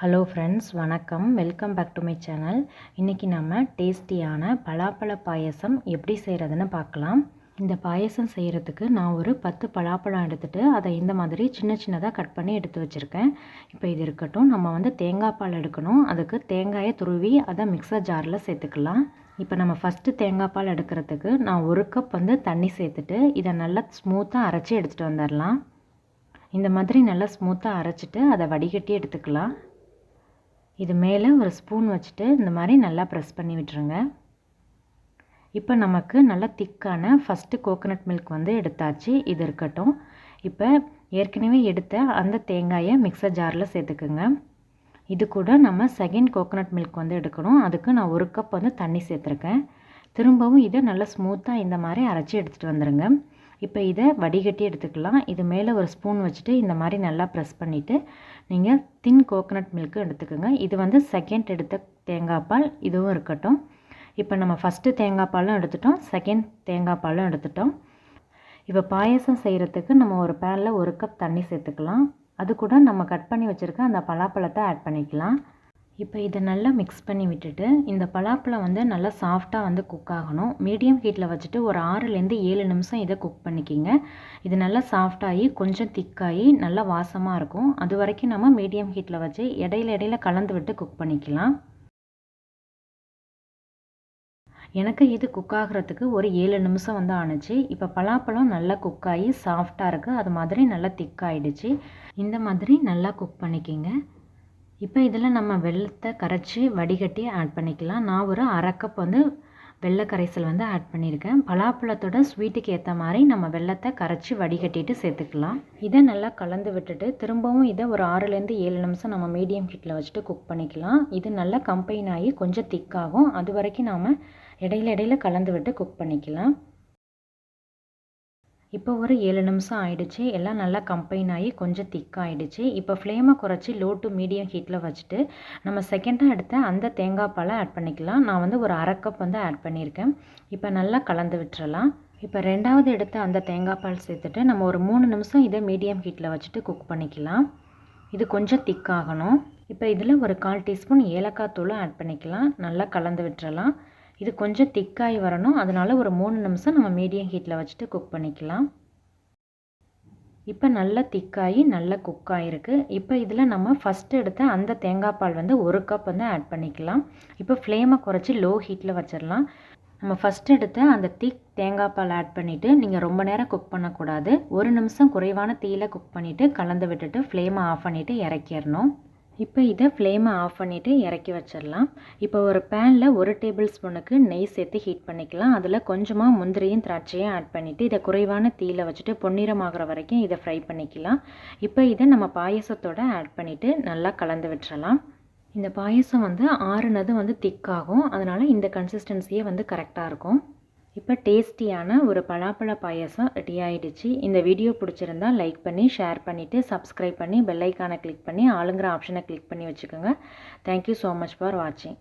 Hello friends, வணக்கம். Welcome back to my channel. இன்றைக்கி நம்ம டேஸ்டியான பலாப்பழ பாயசம் எப்படி செய்கிறதுன்னு பார்க்கலாம். இந்த பாயசம் செய்கிறதுக்கு நான் ஒரு 10 பலாப்பழம் எடுத்துகிட்டு அதை இந்த மாதிரி சின்ன சின்னதாக கட் பண்ணி எடுத்து வச்சுருக்கேன். இப்போ இது இருக்கட்டும். நம்ம தேங்காய் பால் எடுக்கணும். அதுக்கு தேங்காயை துருவி அதை மிக்சர் ஜாரில் சேர்த்துக்கலாம். இப்போ நம்ம ஃபஸ்ட்டு தேங்காய் பால் எடுக்கிறதுக்கு நான் 1 கப் தண்ணி சேர்த்துட்டு இதை நல்லா ஸ்மூத்தாக அரைச்சி எடுத்துகிட்டு வந்துடலாம். இந்த மாதிரி நல்லா ஸ்மூத்தாக அரைச்சிட்டு அதை வடிகட்டி எடுத்துக்கலாம். இது மேலே ஒரு ஸ்பூன் வச்சுட்டு இந்த மாதிரி நல்லா ப்ரெஸ் பண்ணி விட்டுருங்க. இப்போ நமக்கு நல்லா திக்கான ஃபஸ்ட்டு கோகோனட் மில்க் எடுத்தாச்சு. இது இருக்கட்டும். இப்போ ஏற்கனவே எடுத்த அந்த தேங்காயை மிக்சர் ஜாரில் சேர்த்துக்குங்க. இது கூட நம்ம செகண்ட் கோகோனட் மில்க் எடுக்கணும். அதுக்கு நான் 1 கப் தண்ணி சேர்த்துருக்கேன். திரும்பவும் இதை நல்லா ஸ்மூத்தாக இந்த மாதிரி அரைச்சி எடுத்துகிட்டு வந்துடுங்க. இப்போ இதை வடிகட்டி எடுத்துக்கலாம். இது மேலே ஒரு ஸ்பூன் வச்சுட்டு இந்த மாதிரி நல்லா ப்ரெஸ் பண்ணிவிட்டு நீங்கள் தின் கோகோனட் மில்க்கு எடுத்துக்கோங்க. இது செகண்ட் எடுத்த தேங்காய் பால், இதுவும் இருக்கட்டும். இப்போ நம்ம ஃபஸ்ட்டு தேங்காய் பாலும் எடுத்துட்டோம், செகண்ட் தேங்காய் பாலும் எடுத்துட்டோம். இப்போ பாயசம் செய்கிறதுக்கு நம்ம ஒரு பேனில் 1 கப் தண்ணி சேர்த்துக்கலாம். அது கூட நம்ம கட் பண்ணி வச்சுருக்க அந்த பலாப்பழத்தை ஆட் பண்ணிக்கலாம். இப்போ இதை நல்லா மிக்ஸ் பண்ணி விட்டுட்டு இந்த பலாப்பழம் நல்லா சாஃப்டாக குக் ஆகணும். மீடியம் ஹீட்டில் வச்சுட்டு ஒரு 6லேருந்து 7 நிமிஷம் இதை குக் பண்ணிக்கிங்க. இது நல்லா சாஃப்டாகி கொஞ்சம் திக்காகி நல்லா வாசமாக இருக்கும். அது வரைக்கும் நம்ம மீடியம் ஹீட்டில் வச்சு இடையில கலந்து விட்டு குக் பண்ணிக்கலாம். எனக்கு இது குக் ஆகிறதுக்கு ஒரு 7 நிமிஷம் ஆணுச்சு. இப்போ பலாப்பழம் நல்லா குக் ஆகி சாஃப்டாக இருக்குது. அது மாதிரி நல்லா திக்காகிடுச்சு. இந்த மாதிரி நல்லா குக் பண்ணிக்கிங்க. இப்போ இதில் நம்ம வெல்லத்தை கரைச்சி வடிகட்டி ஆட் பண்ணிக்கலாம். நான் ஒரு 1/2 கப் வெள்ளை கரைசல் ஆட் பண்ணியிருக்கேன். பலாப்பழத்தோட ஸ்வீட்டுக்கு ஏற்ற மாதிரி நம்ம வெல்லத்தை கரைச்சி வடிகட்டிட்டு சேர்த்துக்கலாம். இதை நல்லா கலந்து விட்டுட்டு திரும்பவும் இதை ஒரு 6லேருந்து 7 நிமிஷம் நம்ம மீடியம் ஹீட்டில் வச்சுட்டு குக் பண்ணிக்கலாம். இது நல்லா கம்பைன் ஆகி கொஞ்சம் திக்காகும். அது வரைக்கும் நாம் இடையில கலந்து விட்டு குக் பண்ணிக்கலாம். இப்போ ஒரு 7 நிமிஷம் ஆயிடுச்சு. எல்லாம் நல்லா கம்பைன் ஆகி கொஞ்சம் திக்காகிடுச்சு. இப்போ ஃப்ளேமை குறைச்சி லோ டு மீடியம் ஹீட்டில் வச்சுட்டு நம்ம செகண்டாக எடுத்த அந்த தேங்காய் பாலை ஆட் பண்ணிக்கலாம். நான் ஒரு 1/2 கப் ஆட் பண்ணியிருக்கேன். இப்போ நல்லா கலந்து விட்டுறலாம். இப்போ ரெண்டாவது எடுத்த அந்த தேங்காய் பால் சேர்த்துட்டு நம்ம ஒரு 3 நிமிஷம் இதை மீடியம் ஹீட்டில் வச்சுட்டு குக் பண்ணிக்கலாம். இது கொஞ்சம் திக்காகணும். இப்போ இதில் ஒரு 1/4 டீஸ்பூன் ஏலக்காய் தூளும் ஆட் பண்ணிக்கலாம். நல்லா கலந்து விட்டுறலாம். இது கொஞ்சம் திக்காகி வரணும். அதனால் ஒரு 3 நிமிஷம் நம்ம மீடியம் ஹீட்டில் வச்சுட்டு குக் பண்ணிக்கலாம். இப்போ நல்லா திக்காகி நல்லா குக் ஆகிருக்கு. இப்போ இதில் நம்ம ஃபஸ்ட்டு எடுத்த அந்த தேங்காய் பால் 1 கப் ஆட் பண்ணிக்கலாம். இப்போ ஃப்ளேமை குறைச்சி லோ ஹீட்டில் வச்சிடலாம். நம்ம ஃபஸ்ட்டு எடுத்த அந்த திக் தேங்காய் பால் ஆட் பண்ணிவிட்டு நீங்கள் ரொம்ப நேரம் குக் பண்ணக்கூடாது. 1 நிமிஷம் குறைவான தீயில் குக் பண்ணிவிட்டு கலந்து விட்டுட்டு ஃப்ளேமை ஆஃப் பண்ணிவிட்டு இறக்கிடணும். இப்போ இதை ஃப்ளேமை ஆஃப் பண்ணிவிட்டு இறக்கி வச்சிடலாம். இப்போ ஒரு பேனில் 1 டேபிள் ஸ்பூனுக்கு நெய் சேர்த்து ஹீட் பண்ணிக்கலாம். அதில் கொஞ்சமாக முந்திரியும் திராட்சையும் ஆட் பண்ணிவிட்டு இதை குறைவான தீயில் வச்சுட்டு பொன்னிறமாகிற வரைக்கும் இதை ஃப்ரை பண்ணிக்கலாம். இப்போ இதை நம்ம பாயசத்தோடு ஆட் பண்ணிவிட்டு நல்லா கலந்து விட்டுறலாம். இந்த பாயசம் ஆறுனது திக்காகும். அதனால் இந்த கன்சிஸ்டன்சியே கரெக்டாக இருக்கும். இப்போ டேஸ்டியான ஒரு பலாப்பழ பாயசம் ரெடி ஆகிடுச்சு. இந்த வீடியோ பிடிச்சிருந்தா லைக் பண்ணி ஷேர் பண்ணிவிட்டு சப்ஸ்கிரைப் பண்ணி பெல் ஐக்கானை கிளிக் பண்ணி ஆளுங்கிற ஆப்ஷனை கிளிக் பண்ணி வச்சுக்கோங்க. தேங்க்யூ ஸோ மச் ஃபார் வாட்சிங்.